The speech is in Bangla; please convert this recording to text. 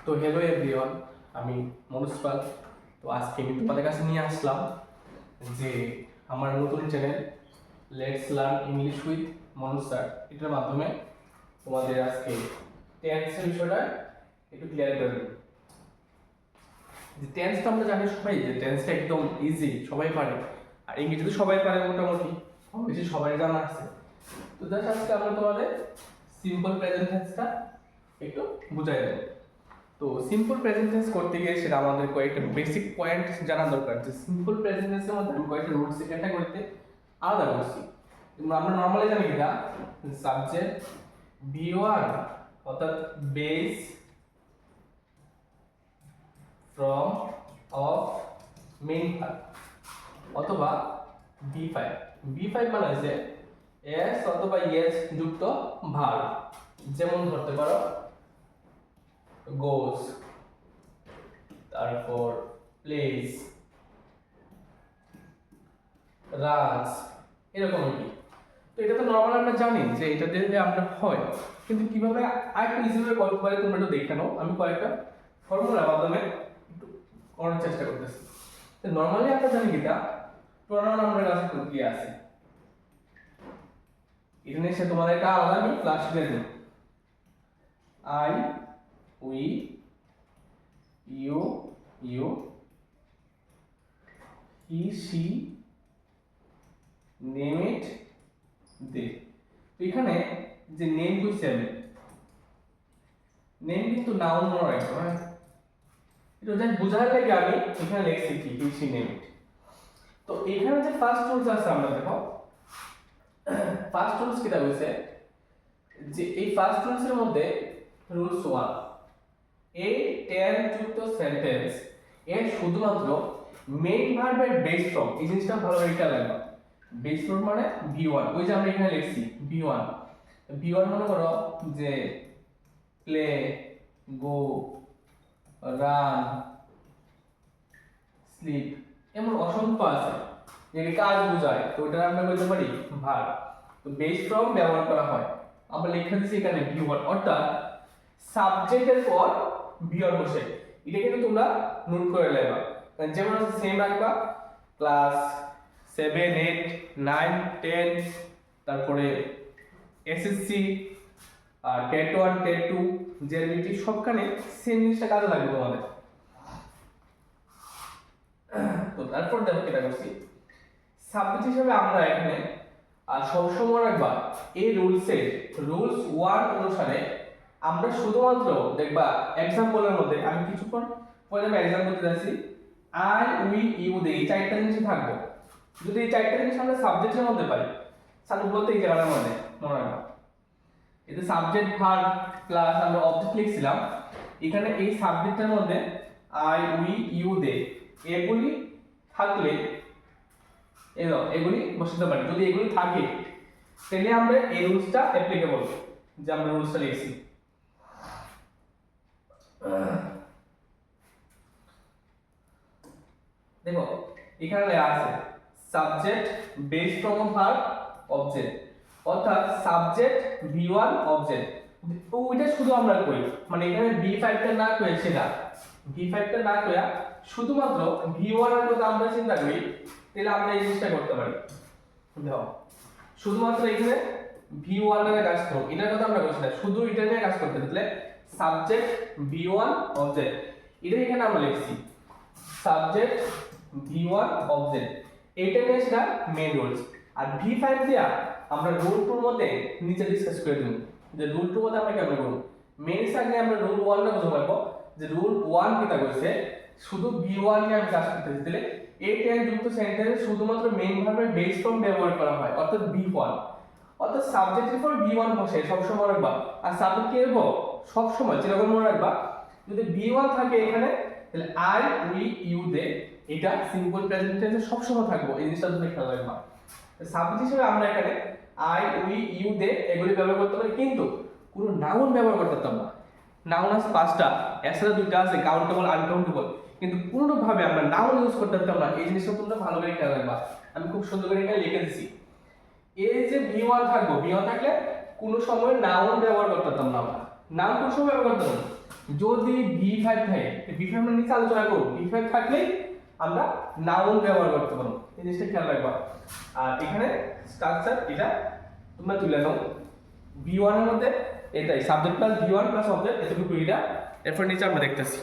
তো হ্যালো এভরিওয়ান, আমি মনোজ পাল। তো আজকে আমি তোমাদের কাছে নিয়ে আসলাম যে আমার নতুন channel let's learn English with Manoj sir, এটার মাধ্যমে তোমাদের আজকে টেন্সের বিষয়টা একটু ক্লিয়ার করে দেব। যে টেন্সটা আমরা জানি সবাই, যে টেন্সটা একদম ইজি, সবাই পারে। আর ইংরেজি তো সবাই পারে মোটামুটি, কম বেশি সবাই জানা আছে। তো জাস্ট আজকে আমরা তোমাদের সিম্পল প্রেজেন্ট টেন্সটা একটু বুঝাই দেব। তো সিম্পল প্রেজেন্ট টেন্স করতে গিয়ে সেটা আমাদের কয়েকটা বেসিক পয়েন্ট জানা দরকার। যে সিম্পল প্রেজেন্ট টেন্সের মধ্যে আমি কয়েকটা রুলস ক্যাটাগরিতে আলাদা করছি। যেমন আমরা নর্মালি জানি কিনা সাবজেক্ট V1 অর্থাৎ base form of main verb, অথবা V5 মানে হচ্ছে এস অথবা ইএস যুক্ত ভার্ব। যেমন ধরতে পারো goes, তারপর plays, runs, এরকম আর কি। তো এটা তো নর্মাল আমরা জানি যে এটা দিয়ে আমরা হয়, কিন্তু কিভাবে আরেকটু ইজিভাবে করতে পারি তোমরা একটু দেখে নাও। আমি কয়েকটা ফর্মুলার মাধ্যমে একটু করার চেষ্টা করতেছি। তো নর্মালি আমরা জানি কিটা প্রোনাউন আমাদের কাছে কি আছে, এটা নিয়ে সে তোমাদের একটা আলাদা আমি ক্লাস দিয়ে দেব। I, we, you, he, she, name it, they. তো এখানে যে নেম কইছি আমি, নেম কিন্তু নাউন মনে রাখবো, হ্যাঁ। এটা জাস্ট বোঝার লাগে আমি এখানে লিখছি কি হি, সি, নেম ইট। তো এখানে যে ফার্স্ট রুলস আছে আমরা দেখো, ফার্স্ট রুলস কিটা কইছে যে এই ফার্স্ট রুলসের মধ্যে রুলস 1, এই টেন যুক্ত সেন্টেন্স এর শুধুমাত্র মেইন ভার্বের বেস ফর্ম, এই জিনিসটা ভালো করে খেয়াল রাখবা। বেস ফর্ম মানে V1, ওই যে আমরা এখানে লিখছি V1 মনে করো যে প্লে, গো, রান, স্লিপ, এমন অসংখ্য আছে যেটা কাজ বোঝায়। তো ওটা আমরা বলতে পারি ভার্ব। তো বেস ফর্ম ব্যবহার করা হয়। আমরা লিখে দিচ্ছি এখানে V1, অর্থাৎ সাবজেক্টের পর V1 বসে। এটা কিন্তু তোমরা নোট করে নেবা, যেমন সেম রাখবা ক্লাস 7, 8, 9, 10, তারপরে এসএসসি, আর টেট 1, টেট 2, জেএলবিটি সবখানে সেম জিনিসটা কাজে লাগবে তোমাদের। তো তারপর দেখো এটা করছি সাবজেক্ট হিসেবে আমরা এখানে সবসময় রাখবা এই রুলস 1 অনুসারে আমরা শুধুমাত্র দেখবা এক্সাম্পলের মধ্যে, আমি কিছুক্ষণ পরে আমি এক্সাম্পল দিতে যাচ্ছি, আই, উই, ইউ, দে, এই চারটা জিনিস থাকবো। যদি এই চারটা জিনিস আমরা সাবজেক্টের মধ্যে পাই, সাবজেক্ট বলতে এই জায়গাটার মধ্যে মনে রাখবা, এতে সাবজেক্ট ভার্ব প্লাস আমরা অবজেক্ট লিখছিলাম। এখানে এই সাবজেক্টের মধ্যে আই, উই, ইউ, দে এগুলি থাকলে এগুলি বসাতে পারি। যদি এগুলি থাকে তাহলে আমরা এই রুলসটা অ্যাপ্লিকেবল, যে আমরা রুলসটা লিখছি। দেখো এখানে লেখা আছে subject base form verb object, অর্থাৎ সাবজেক্ট V1 অবজেক্ট। তো ওইটা শুধু আমরা কই, মানে এখানে V5 টা না কই, সেটা V5 টা না কইয়া শুধুমাত্র V1 এর কথা আমরা চিন্তা করি, তাহলে আমরা এই জিনিসটা করতে পারি। দেখো শুধুমাত্র এখানে V1 এর কাজ করব, এটার কথা আমরা বলছি না, শুধু এটা নিয়ে কাজ করতে দিলে সাবজেক্ট V1 অবজেক্ট, এটা এখানে আমরা লিখছি সাবজেক্ট V1 অবজেক্ট, এটা নিয়ে সেটা মেইন রুলস। আর V5 দিয়া আমরা রুল 2 এর মধ্যে নিচে ডিসকাস করে দেব, যে রুল 2 মধ্যে আমরা কেমন করব। মেইন সাইডে আমরা রুল 1 টা বুঝতে পারবো, যে রুল 1 কিটা কইছে শুধু V1 নিয়ে আমি কাজ করতে দিলে এই টেন যুক্ত সেন্টেন্সে শুধুমাত্র মেইন ভার্বের বেস ফর্ম ব্যবহার করা হয়, অর্থাৎ V1, অর্থাৎ সাবজেক্টের পর V1 বসে সব সময় রাখবা। আর সাবজেক্ট কি রাখবো সব সময় যেরকম মনে রাখবা, যদি V1 থাকে এখানে তাহলে আই, উই, ইউ, দে, এটা সিম্পল প্রেজেন্ট টেন্সে সব সময় থাকবো, এই জিনিসটা তুমি খেয়াল রাখবা। সাবজেক্ট হিসেবে আমরা এখানে আই, উই, ইউ, দে এগুলি ব্যবহার করতে পারি, কিন্তু কোনো নাউন ব্যবহার করতে পারতাম না। নাউন আছে 5টা, এছাড়া 2টা আছে কাউন্টেবল, আনকাউন্টেবল, কিন্তু কোনোভাবে আমরা নাউন ইউজ করতে পারতাম না। এই জিনিসটা তোমরা ভালো করে খেয়াল রাখবা। আমি খুব সুন্দর করে এখানে লিখে দিছি, এই যে V1 থাকবো, V1 থাকলে কোনো সময় নাউন ব্যবহার করতে পারতাম না আমরা। নাউন কোন সময় ব্যবহার করতে হবে যদি V5 থাকে V5 আমরা নিচে আলোচনা করব V5 থাকলে আমরা নাউন ব্যবহার করতে পারবো এই জিনিসটা খেয়াল রাখবা আর এখানে স্ট্রাকচার এটা তোমরা তুলে নাও V1 এর মধ্যে এটাই subject plus V1 plus object এতটুকু এটা এরপর নিচে আমরা দেখতেছি